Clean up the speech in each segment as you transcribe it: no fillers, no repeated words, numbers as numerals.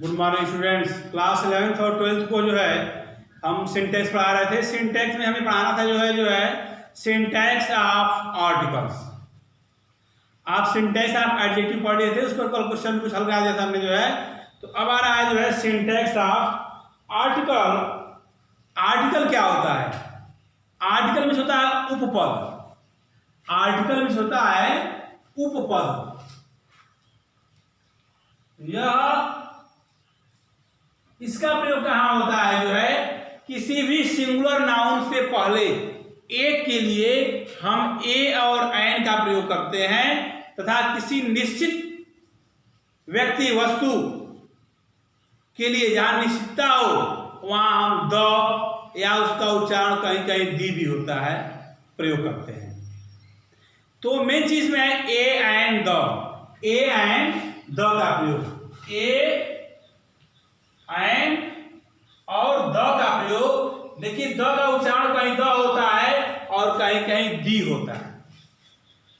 Good morning students. Class 11th और 12th को जो है हम सिंटैक्स पढ़ा रहे थे। सिंटैक्स में हमें पढ़ाना था जो है सिंटैक्स ऑफ आर्टिकल्स। आप सिंटैक्स ऑफ एडजेक्टिव पढ़ रहे थे, उस पर कल क्वेश्चन कुछ हल करा दिया था हमने जो है। तो अब आ रहा है जो है सिंटैक्स ऑफ आर्टिकल। आर्टिकल क्या होता है? आर्टिकल में होता है उपपद। आर्टिकल में होता है उपपद। यह इसका प्रयोग कहां होता है जो है किसी भी सिंगुलर नाउन से पहले एक के लिए हम ए और एन का प्रयोग करते हैं तथा किसी निश्चित व्यक्ति वस्तु के लिए जहां निश्चितता हो वहां हम द या उसका उच्चारण कहीं कहीं दी भी होता है प्रयोग करते हैं। तो मेन चीज में है ए एंड द का प्रयोग। ए एंड और द का प्रयोग। देखिए द का उच्चारण कहीं द होता है और कहीं कहीं दी होता है।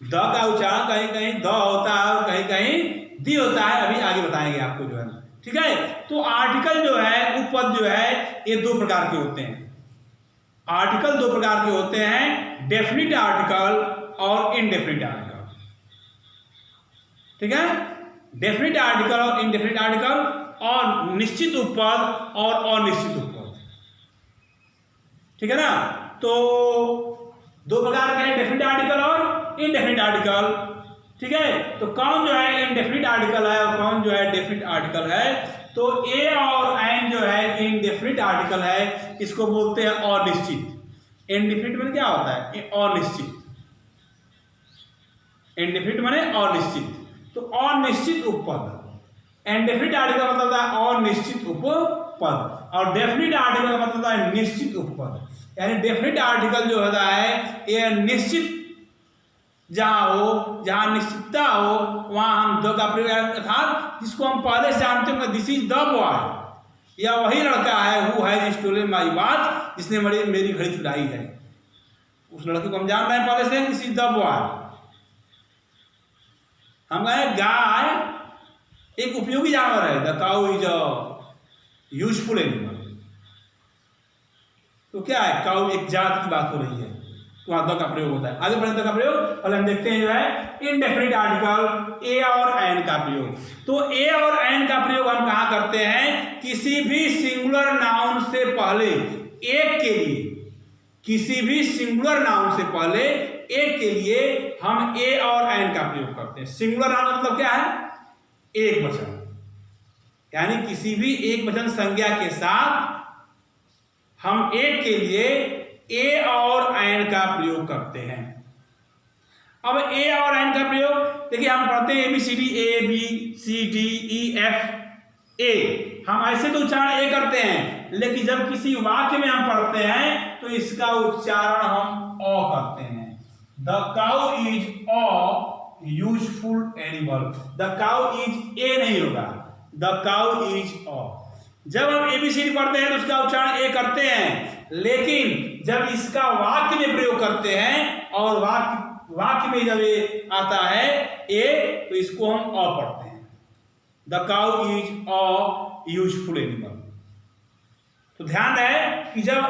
द का उच्चारण कहीं कहीं द होता है और कहीं कहीं दी होता है। अभी आगे बताएंगे आपको जो है, ठीक है। तो आर्टिकल जो है उपपद जो है ये दो प्रकार के होते हैं। आर्टिकल दो प्रकार के होते हैं, डेफिनिट आर्टिकल और इनडेफिनिट आर्टिकल, ठीक है। डेफिनिट आर्टिकल और इनडेफिनिट आर्टिकल और निश्चित उपपद और अनिश्चित उपपद, ठीक है ना। तो दो प्रकार के हैं, डेफिनिट आर्टिकल और इनडेफिनिट आर्टिकल, ठीक है। तो कौन जो है इनडेफिनिट आर्टिकल है और कौन जो है डेफिनिट आर्टिकल है? तो ए और एन जो है इनडेफिनिट आर्टिकल है, इसको बोलते हैं अनिश्चित। इनडेफिनिट में क्या होता है? अनिश्चित। इनडेफिनिट माने अनिश्चित। तो अनिश्चित उपपद। इनडेफिनिट आर्टिकल मतलब होता है अनिश्चित उपपद और डेफिनिट आर्टिकल मतलब होता है निश्चित उपपद। यानी डेफिनिट आर्टिकल जो होता है ये निश्चित जहां हो, जहां निश्चितता हो वहां हम द का प्रयोग, अर्थात जिसको हम पहले से जानते हैं दिस इज द बॉय, या वही लड़का है who has stolen my watch, जिसने मेरी घड़ी चुराई है। उस लड़के को हम जान रहे हैं पहले से, दिस इज द बॉय। हम कहें गाय एक उपयोगी जानवर है, the cow is a useful animal. तो क्या है, काउ एक जात की बात हो रही है, तो वहां द का प्रयोग होता है। आगे बढ़े द का प्रयोग, पहले हम देखते हैं जो है इनडेफिनिट आर्टिकल ए और एन का प्रयोग। तो ए और एन का प्रयोग हम कहां करते हैं? किसी भी सिंगुलर नाउन से पहले एक के लिए, किसी भी सिंगुलर नाउन से पहले एक के लिए हम ए और एन का प्रयोग करते हैं। सिंगुलर नाउन मतलब क्या है? एक वचन, यानी किसी भी एक वचन संज्ञा के साथ हम एक के लिए ए और एन का प्रयोग करते हैं। अब ए और एन का प्रयोग देखिए, हम पढ़ते हैं ABCD, A B C D E F A, हम ऐसे तो उच्चारण ए करते हैं, लेकिन जब किसी वाक्य में हम पढ़ते हैं तो इसका उच्चारण हम अ करते हैं। The cow is a useful animal. The cow is a नहीं होगा, द काउ इज अ। जब हम ABCD पढ़ते हैं तो उसका उच्चारण ए करते हैं, लेकिन जब इसका वाक्य में प्रयोग करते हैं और वाक्य में जब ये आता है ए तो इसको हम अ पढ़ते हैं। The cow is a useful animal. तो ध्यान रहे कि जब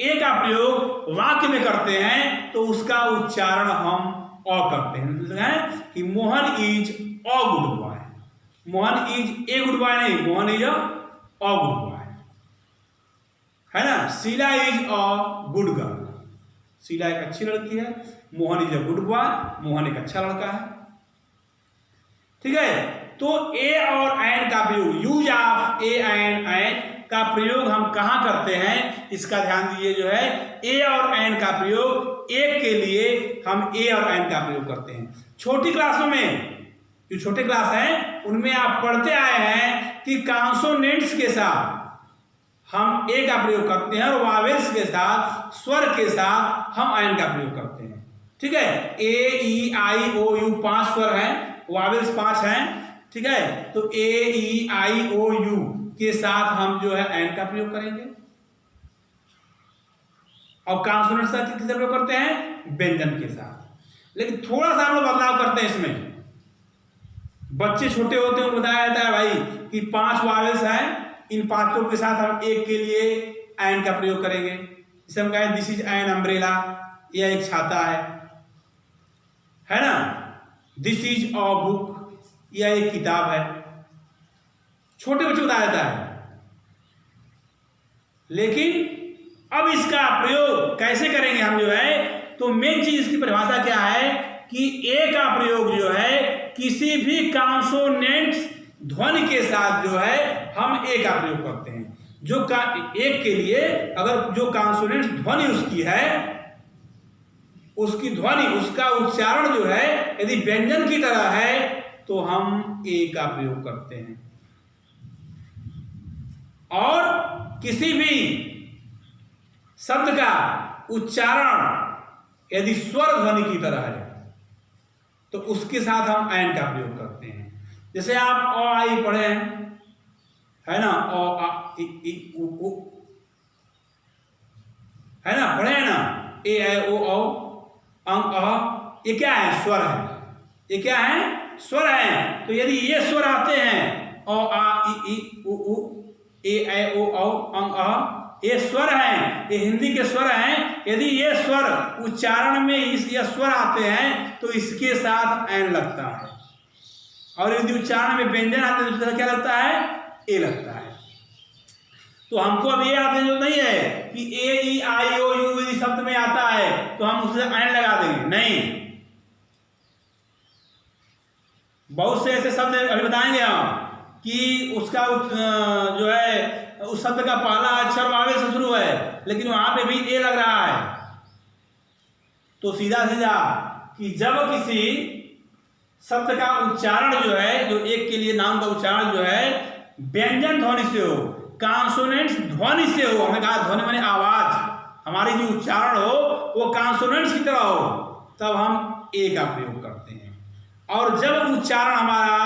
ए का प्रयोग वाक्य में करते हैं तो उसका उच्चारण हम अ करते हैं कि Mohan is a good boy. Mohan is a good boy नहीं, Mohan is a good boy, है ना। Sheela is a good girl. Sheela एक अच्छी लड़की है, Mohan is a good boy, Mohan एक अच्छा लड़का है, ठीक है। तो ए और एन का प्रयोग, use of a and an का प्रयोग हम कहां करते हैं इसका ध्यान दीजिए। जो है ए और एन का प्रयोग एक के लिए हम ए और एन का प्रयोग करते हैं। छोटी क्लासों में, जो छोटे क्लास हैं उनमें आप पढ़ते आए हैं कि कॉन्सोनेंट्स के साथ हम ए का प्रयोग करते हैं और वावेल्स के साथ, स्वर के साथ हम एन का प्रयोग करते हैं, ठीक है। ए ई आई ओ यू 5 स्वर हैं, वावेल्स 5 हैं, ठीक है। तो ए ई आई ओ यू के साथ हम जो है एन का प्रयोग करेंगे। और कॉन्सोनेंट का किससे प्रयोग करते हैं? व्यंजन के साथ। लेकिन थोड़ा सा हम लोग बदलाव करते हैं इसमें। बच्चे छोटे होते हैं, बताया जाता है भाई कि 5 वावेल्स हैं, इन 5 के साथ हम एक के लिए एंड का प्रयोग करेंगे। जैसे हम कहें दिस इज एन अम्ब्रेला, यह एक छाता है ना। दिस इज अ बुक, यह एक किताब है। छोटे बच्चे बताया जाता है। लेकिन अब इसका प्रयोग कैसे करेंगे हम जो है, तो मेन चीज इसकी परिभाषा क्या है कि ए का प्रयोग जो है किसी भी कॉन्सोनेंट्स ध्वनि के साथ जो है हम ए का प्रयोग करते हैं। जो एक के लिए अगर जो कॉन्सोनेंट्स ध्वनि उसकी है, उसकी ध्वनि, उसका उच्चारण जो है यदि व्यंजन की तरह है तो हम ए का प्रयोग करते हैं। और किसी भी शब्द का उच्चारण यदि स्वर ध्वनि की तरह है तो उसके साथ हम एन का प्रयोग करते हैं। जैसे आप अ आई पढ़े हैं, है ना, अ आ इ उ उ, है ना, पढ़े हैं ना, ए ऐ ओ औ अंग अ, ये क्या है? स्वर है। ये क्या है? स्वर है। तो यदि ये स्वर आते हैं अ आ इ उ उ, ए ऐ ओ औ अंग अ, ये स्वर हैं, ये हिंदी के स्वर हैं। यदि ये स्वर उच्चारण में ये स्वर आते हैं तो इसके साथ एन लगता है, और यदि उच्चारण में व्यंजन आते हैं तो उसका क्या लगता है? ए लगता है। तो हमको अब ये आते जो नहीं है कि ए ई आई ओ यू यदि शब्द में आता है तो हम उससे एन लगा देंगे, नहीं। बहुत से ऐसे शब्द अभी बताएंगे हम कि उसका जो है उस शब्द का पहला अक्षर वावेल से शुरू है लेकिन वहां पे भी ए लग रहा है। तो सीधा सीधा कि जब किसी शब्द का उच्चारण जो है, जो एक के लिए नाम का उच्चारण जो है व्यंजन ध्वनि से हो, कॉन्सोनेंट्स ध्वनि से हो, हमने कहा ध्वनि माने आवाज, हमारी जो उच्चारण हो वो कॉन्सोनेंट्स की तरह हो, तब हम ए का प्रयोग करते हैं। और जब उच्चारण हमारा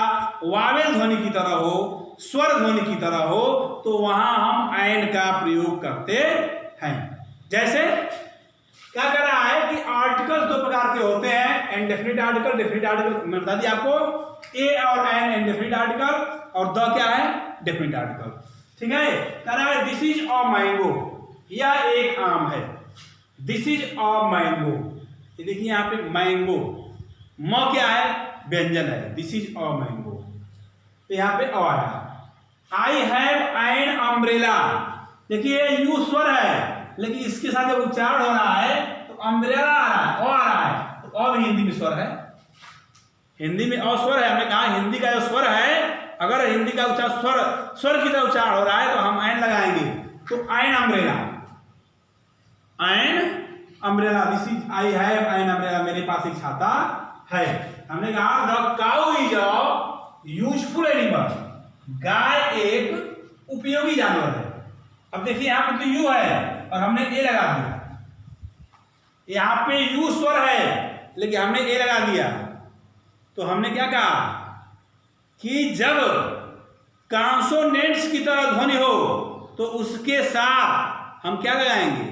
वावेल ध्वनि की तरह हो, स्वर ध्वनि की तरह हो, तो वहां हम एन का प्रयोग करते हैं। जैसे क्या कर रहा है कि आर्टिकल्स 2 प्रकार के होते हैं, इंडेफिनिट आर्टिकल, डेफिनिट आर्टिकल। मैं बता दिया आपको, ए और एन इंडेफिनिट आर्टिकल, और द क्या है? Definite article. ठीक है। कह रहा है दिस इज अ मैंगो, यह एक आम है। दिस इज अ मैंगो, ये देखिए यहाँ पे मैंगो, म क्या है? व्यंजन है। दिस इज अ मैंगो, तो यहाँ पे अ आया। आई हैव एन अम्ब्रेला, देखिए यू स्वर है लेकिन इसके साथ जब उच्चारण हो रहा है तो अम्ब्रेला आ रहा है, ओ आ रहा है। तो अ भी हिंदी में स्वर है, हिंदी में अ स्वर है। हमने कहा हिंदी का जो स्वर है, अगर हिंदी का उच्चारण स्वर की तरह उच्चारण हो रहा है तो हम एन लगाएंगे। तो an umbrella, an umbrella, this is I have an umbrella, मेरे पास एक छाता है। हमने कहा the cow is a useful animal, गाय एक उपयोगी जानवर है। अब देखिए यहाँ पे तो यू है और हमने ए लगा दिया, यहाँ पे यू स्वर है लेकिन हमने ए लगा दिया। तो हमने क्या कहा कि जब कॉन्सोनेंट्स की तरह ध्वनि हो तो उसके साथ हम क्या लगाएंगे?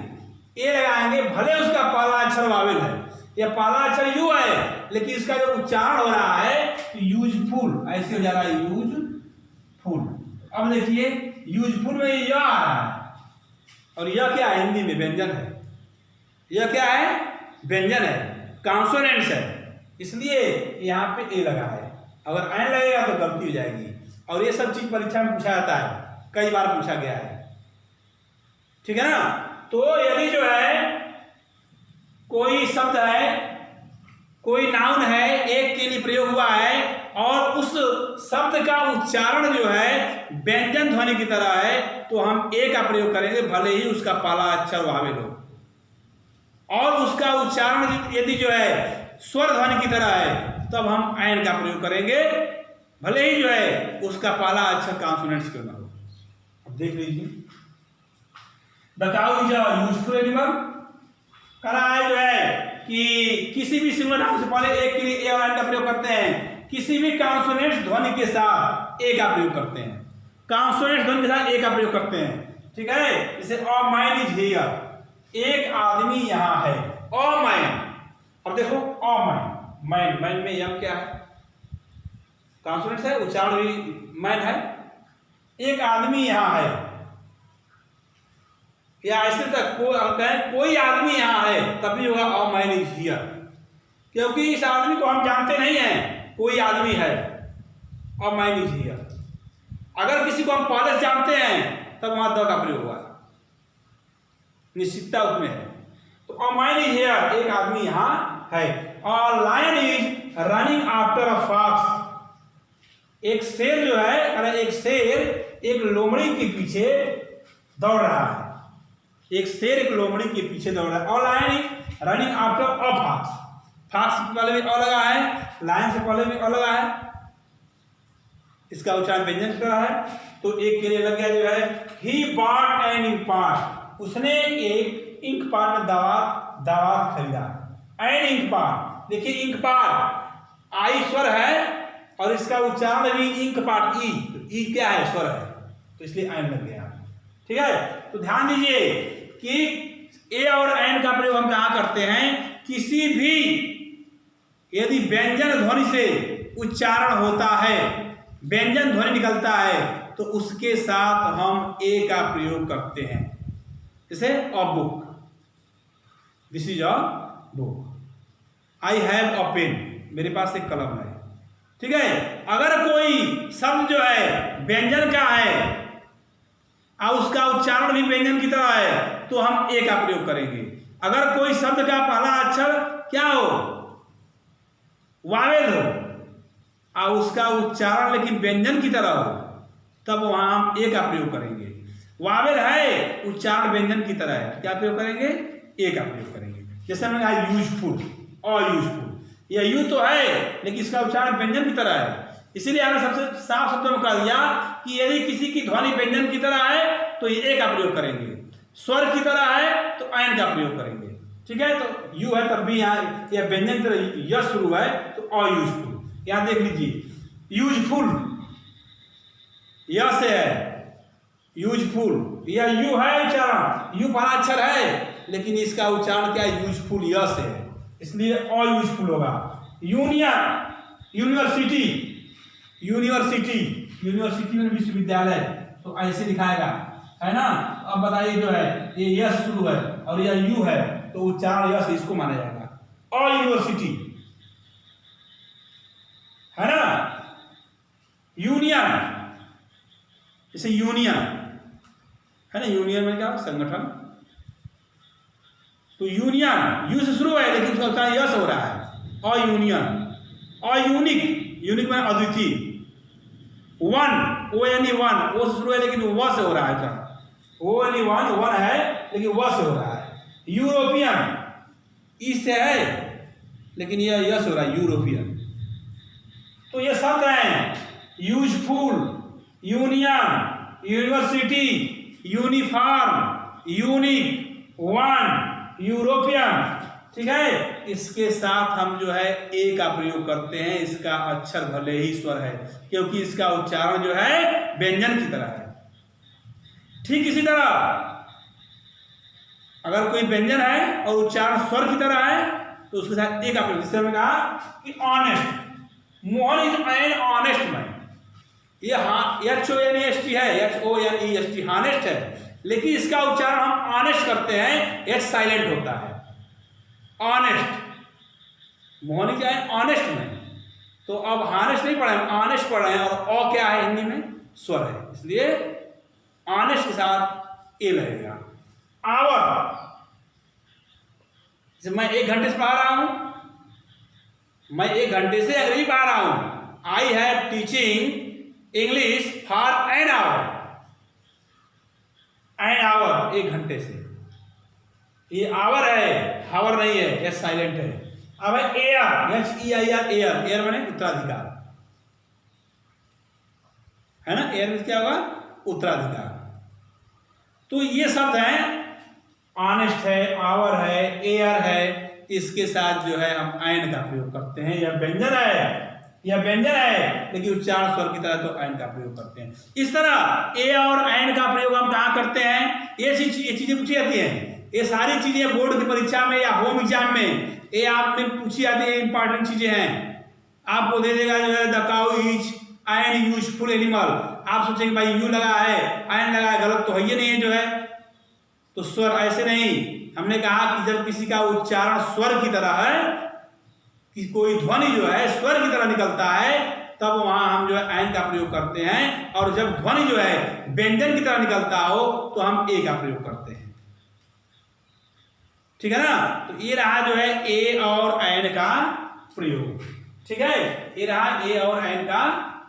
ए लगाएंगे, भले उसका पहला अक्षर वावेल है या पहला अक्षर यू है लेकिन इसका जो उच्चारण हो रहा है तो यूजफुल ऐसे हो जाएगा, यूजफुल। अब देखिए यूजफुल में यह आ रहा है, और यह क्या है? हिंदी में व्यंजन है। यह क्या है? व्यंजन है, कॉन्सोनेंट्स है, इसलिए यहाँ पे ए लगा है। अगर एन लगेगा तो गलती हो जाएगी। और ये सब चीज परीक्षा में पूछा जाता है, कई बार पूछा गया है। ठीक है ना। तो यदि जो है कोई शब्द है, कोई नाउन है, एक के लिए प्रयोग हुआ है और उस शब्द का उच्चारण जो है व्यंजन ध्वनि की तरह है तो हम ए का प्रयोग करेंगे, भले ही उसका पहला अक्षर वावेल हो। और उसका उच्चारण यदि जो है स्वर ध्वनि की तरह है तब हम एन का प्रयोग करेंगे, भले ही जो है उसका पहला अक्षर कॉन्सोनेंट्स क्यों ना हो। अब देख लीजिए, the cow is a useful animal करा है जो है कि किसी भी सिंगुलर नाउन से पहले एक के लिए ए और एन का प्रयोग करते हैं, किसी भी कॉन्सोनेंट्स ध्वनि के साथ ए का प्रयोग करते हैं, कॉन्सोनेंट्स ध्वनि के साथ ए का प्रयोग करते हैं। ठीक है। जैसे अ मैन इज हियर, एक आदमी यहाँ है, अ मैन। अब देखो अ मैन, मैन, मैन में यम क्या है? कॉन्सोनेंट्स है, उच्चारण भी मैन है। एक आदमी यहाँ है, या ऐसे तक कोई आदमी यहाँ है, तभी होगा अ मैन इज हियर, क्योंकि इस आदमी को हम जानते नहीं हैं, कोई आदमी है, अ मैन इज हियर। अगर किसी को हम पहले से जानते हैं तब वहां द का प्रयोग हुआ, निश्चितता उसमें है। तो अ मैन इज हियर, एक आदमी यहाँ है। A lion is running after a fox, एक शेर जो है, अरे एक शेर एक लोमड़ी के पीछे दौड़ रहा है, एक शेर एक लोमड़ी के पीछे दौड़ रहा है। A lion is running after a fox, fox से पहले भी अ लगा है, लायन से पहले भी अ लगा है, इसका उच्चारण व्यंजन की तरह है। तो एक के लिए लग गया जो है he bought an ink pot, उसने एक इंक पॉट में दावा खरीदा। एन इंक पॉट, देखिए इंक पॉट आई स्वर है और इसका उच्चारण भी इंक पॉट ई क्या है, स्वर है, तो इसलिए एन लग गया। ठीक है, तो ध्यान दीजिए कि ए और एन का प्रयोग हम कहाँ करते हैं, किसी भी यदि व्यंजन ध्वनि से उच्चारण होता है, व्यंजन ध्वनि निकलता है, तो उसके साथ हम ए का प्रयोग करते हैं। जैसे a book, this is a book, I have a pen, मेरे पास एक कलम है। ठीक है, अगर कोई शब्द जो है व्यंजन का है और उसका उच्चारण भी व्यंजन की तरह है, तो हम ए का प्रयोग करेंगे। अगर कोई शब्द का पहला अक्षर क्या हो, वावेल हो, और उसका उच्चारण लेकिन व्यंजन की तरह हो, तब वहां हम ए का प्रयोग करेंगे। वावेल है, उच्चारण व्यंजन की तरह है, क्या प्रयोग करेंगे, ए का प्रयोग करेंगे। जैसे मैंने कहा यूजफुल, अयूजफुल, यह यू तो है लेकिन इसका उच्चारण व्यंजन की तरह है, इसीलिए हमने सबसे साफ शब्दों में कह दिया कि यदि किसी की ध्वनि व्यंजन की तरह है तो ये ए का प्रयोग करेंगे, स्वर की तरह है तो एन का प्रयोग करेंगे। ठीक है, तो यू है तब भी यहाँ यह व्यंजन की तरह यश शुरू है तो अयूजफुल। यहां देख लीजिए यूजफुल यह से है, यूजफुल, यह यू है उच्चारण, यू पहला अक्षर है लेकिन इसका उच्चारण क्या है, यूजफुल यह से है, इसलिए अयूजफुल होगा। यूनियन, यूनिवर्सिटी, यूनिवर्सिटी, यूनिवर्सिटी में विश्वविद्यालय, तो ऐसे दिखाएगा, है ना। अब बताइए जो है ये यश शुरू है और यह यू है, तो उच्चारण यश इसको माना जाएगा, अ यूनिवर्सिटी, है ना। यूनियन, जैसे यूनियन है ना, यूनियन में क्या संगठन, तो यूनियन यू से शुरू है लेकिन उसका उच्चारण यश हो रहा है, अ यूनियन। अयूनिक, यूनिक में अद्वितीय। वन, ओ यानी वन, ओ से शुरू है लेकिन व से हो रहा है, ओ यानी वन, वन है लेकिन व से हो रहा है। यूरोपियन, ई से है लेकिन यह यश हो रहा है, यूरोपियन। तो ये शब्द हैं useful, union, university, uniform, unique, one, European. ठीक है, इसके साथ हम जो है ए का प्रयोग करते हैं, इसका अक्षर भले ही स्वर है क्योंकि इसका उच्चारण जो है व्यंजन की तरह है। ठीक इसी तरह अगर कोई व्यंजन है और उच्चारण स्वर की तरह है तो उसके साथ ए का प्रयोग, जिससे हमने कहा कि honest, Mohan is an honest man, ये HONEST है, HONEST हॉनेस्ट है, लेकिन इसका उच्चारण हम ऑनेस्ट करते हैं, एच साइलेंट होता है, honest. Mohan is an honest man, तो अब हॉनेस्ट नहीं पढ़ रहे हैं, ऑनेस्ट पढ़ रहे हैं, और अ क्या है हिंदी में, स्वर है, इसलिए ऑनेस्ट के साथ ए लगेगा। आवर, जैसे मैं 1 घंटे से पढ़ा रहा हूं, मैं 1 घंटे से अंग्रेजी पढ़ा रहा हूं, I have teaching English for an hour, an hour 1 घंटे से, ये आवर है, हावर नहीं है, यह साइलेंट है। अब है एयर, HEIR, एयर, एयर माने उत्तराधिकार, है ना, एयर में क्या होगा, उत्तराधिकार। तो ये शब्द हैं, ऑनेस्ट है, आवर है, एयर है, इसके साथ जो है हम एन का प्रयोग करते हैं। यह व्यंजन है, यह व्यंजन है लेकिन उच्चारण स्वर की तरह, तो एन का प्रयोग करते हैं। इस तरह ए और एन का प्रयोग हम कहाँ करते हैं, ये चीजें पूछी जाती हैं, ये सारी चीजें बोर्ड की परीक्षा में या होम एग्जाम में ये आपने पूछी जाती है, इंपॉर्टेंट चीजें हैं। आपको दे देगा जो है the cow is an useful animal. आप सोचेंगे भाई यू लगा है एन लगा है, गलत तो है ही नहीं है जो है। तो स्वर ऐसे नहीं, हमने कहा कि जब किसी का उच्चारण स्वर की तरह है, कि कोई ध्वनि जो है स्वर की तरह निकलता है, तब वहां हम जो है एन का प्रयोग करते हैं। और जब ध्वनि जो है व्यंजन की तरह निकलता हो तो हम ए का प्रयोग करते हैं। ठीक है ना। तो ये रहा जो है ए और एन का प्रयोग। ठीक है, ये रहा ए और एन का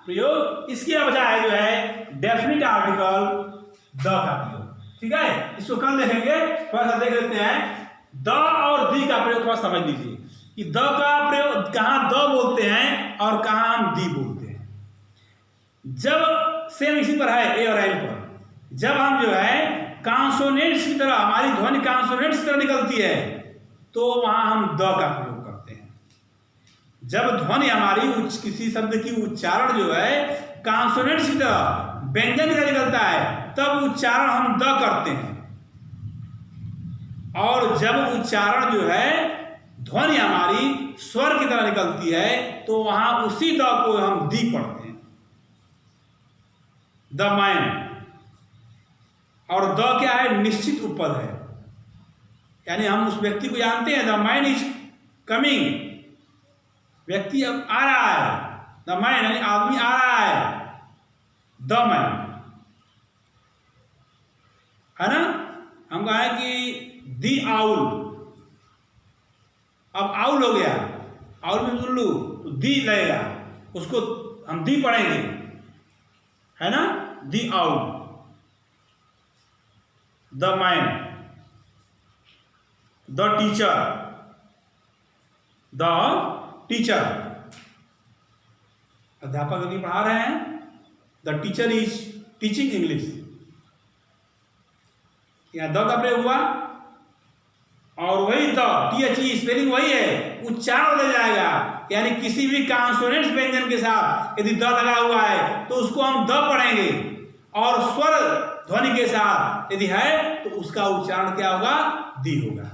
प्रयोग। इसके बजाय जो है डेफिनिट आर्टिकल द का प्रयोग। ठीक है, इसको कल देखेंगे, थोड़ा सा देख लेते हैं। द और दी का प्रयोग थोड़ा समझ लीजिए कि द का प्रयोग कहाँ द बोलते हैं और कहाँ हम दी बोलते हैं। जब सेम इसी पर है ए और एन पर, जब हम जो है कॉन्सोनेंट्स की तरह, हमारी ध्वनि कॉन्सोनेंट्स की तरह निकलती है, तो वहां हम द का प्रयोग करते हैं। जब ध्वनि हमारी किसी शब्द की उच्चारण जो है कॉन्सोनेंट्स की तरह व्यंजन की तरह निकलता है, तब उच्चारण हम द करते हैं। और जब उच्चारण जो है ध्वनि हमारी स्वर की तरह निकलती है, तो वहां उसी द को हम दी पढ़ते हैं, द मैन। और द क्या है, निश्चित उपपद है, यानी हम उस व्यक्ति को जानते हैं, द मैन इज कमिंग, व्यक्ति अब आ रहा है, द मैन यानी आदमी आ रहा है, द मैन, है ना। हम कहें कि दी आउल, अब आउल हो गया, आउल में सुन लू तो दी लगेगा, उसको हम दी पढ़ेंगे, है ना। The owl, the man, the teacher, the teacher, अध्यापक यदि पढ़ा रहे हैं, the teacher is teaching English, यहां द का प्रयोग हुआ। और वही द THE स्पेलिंग वही है, उच्चारण बदल जाएगा, यानी किसी भी कॉन्सोनेंट्स व्यंजन के साथ यदि द लगा हुआ है तो उसको हम द पढ़ेंगे, और स्वर ध्वनि के साथ यदि है तो उसका उच्चारण क्या होगा, दी होगा।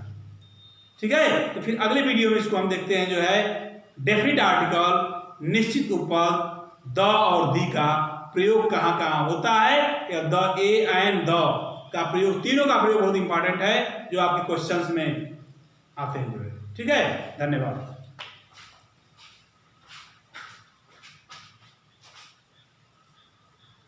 ठीक है, तो फिर अगले वीडियो में इसको हम देखते हैं जो है डेफिनिट आर्टिकल, निश्चित उपपद द और दी का प्रयोग कहाँ कहाँ होता है, या द, ए एंड द का प्रयोग, तीनों का प्रयोग बहुत इंपॉर्टेंट है जो आपके क्वेश्चंस में आते हैं जो है। ठीक है, धन्यवाद।